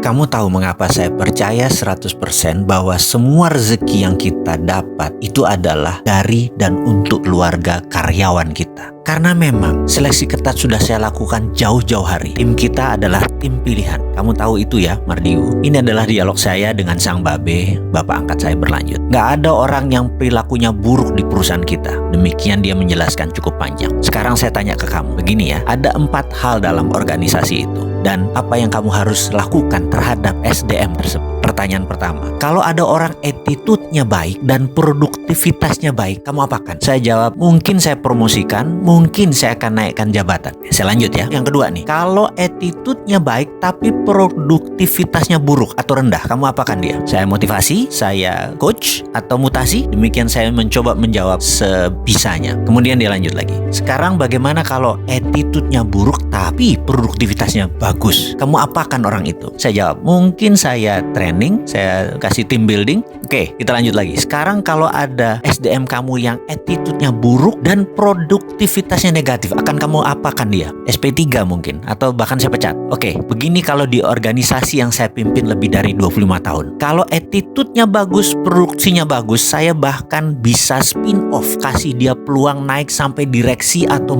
Kamu tahu mengapa saya percaya 100% bahwa semua rezeki yang kita dapat itu adalah dari dan untuk keluarga karyawan kita. Karena memang seleksi ketat sudah saya lakukan jauh-jauh hari. Tim kita adalah tim pilihan. Kamu tahu itu ya, Mardigu. Ini adalah dialog saya dengan sang babe, bapak angkat saya berlanjut. Gak ada orang yang perilakunya buruk di perusahaan kita. Demikian dia menjelaskan cukup panjang. Sekarang saya tanya ke kamu. Begini ya, ada 4 hal dalam organisasi itu. Dan apa yang kamu harus lakukan terhadap SDM tersebut. Pertanyaan pertama, kalau ada orang attitude-nya baik dan produktivitasnya baik, kamu apakan? Saya jawab, mungkin saya promosikan, mungkin saya akan naikkan jabatan. Saya lanjut ya. Yang kedua nih, kalau attitude-nya baik tapi produktivitasnya buruk atau rendah, kamu apakan dia? Saya motivasi, saya coach, atau mutasi? Demikian saya mencoba menjawab sebisanya. Kemudian dia lanjut lagi. Sekarang bagaimana kalau attitude-nya buruk tapi produktivitasnya bagus? Kamu apakan orang itu? Saya jawab, mungkin saya training, saya kasih team building. Oke, kita lanjut lagi. Sekarang kalau ada SDM kamu yang attitude-nya buruk dan produktivitasnya negatif, akan kamu apakan dia? SP3 mungkin, atau bahkan saya pecat. Oke, begini kalau di organisasi yang saya pimpin lebih dari 25 tahun. Kalau attitude-nya bagus, produksinya bagus, saya bahkan bisa spin off, kasih dia peluang naik sampai direksi atau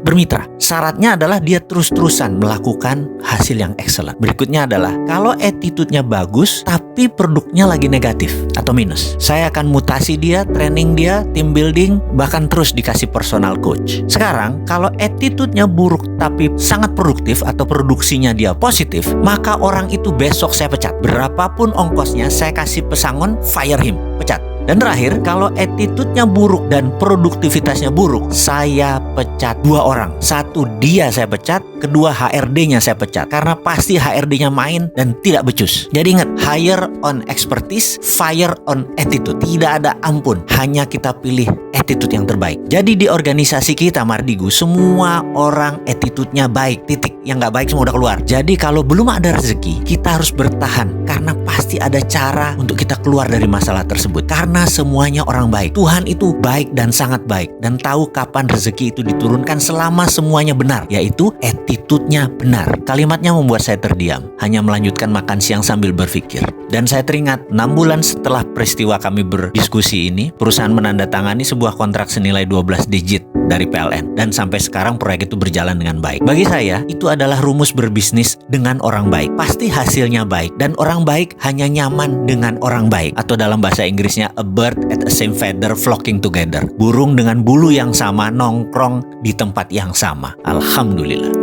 bermitra. Syaratnya adalah dia terus-terusan melakukan hasil yang excellent. Berikutnya adalah kalau attitude-nya bagus tapi produknya lagi negatif atau minus, saya akan mutasi dia, training dia, team building, bahkan terus dikasih personal coach. Sekarang kalau attitude-nya buruk tapi sangat produktif atau produksinya dia positif, maka orang itu besok saya pecat. Berapapun ongkosnya, saya kasih pesangon, fire him, pecat. Dan terakhir, kalau attitude-nya buruk dan produktivitasnya buruk, saya pecat 2 orang. 1 dia saya pecat, kedua HRD-nya saya pecat. Karena pasti HRD-nya main dan tidak becus. Jadi ingat, hire on expertise, fire on attitude. Tidak ada ampun, hanya kita pilih attitude yang terbaik. Jadi di organisasi kita, Mardigu, semua orang attitude-nya baik, titik. Yang nggak baik semua udah keluar. Jadi kalau belum ada rezeki, kita harus bertahan. Karena pasti ada cara untuk kita keluar dari masalah tersebut. Karena semuanya orang baik. Tuhan itu baik dan sangat baik. Dan tahu kapan rezeki itu diturunkan selama semuanya benar. Yaitu attitude-nya benar. Kalimatnya membuat saya terdiam. Hanya melanjutkan makan siang sambil berpikir. Dan saya teringat 6 bulan setelah peristiwa kami berdiskusi ini, perusahaan menandatangani sebuah kontrak senilai 12 digit dari PLN. Dan sampai sekarang proyek itu berjalan dengan baik. Bagi saya, itu adalah rumus berbisnis dengan orang baik. Pasti hasilnya baik. Dan orang baik hanya nyaman dengan orang baik. Atau dalam bahasa Inggrisnya, a bird at the same feather flocking together. Burung dengan bulu yang sama nongkrong di tempat yang sama. Alhamdulillah.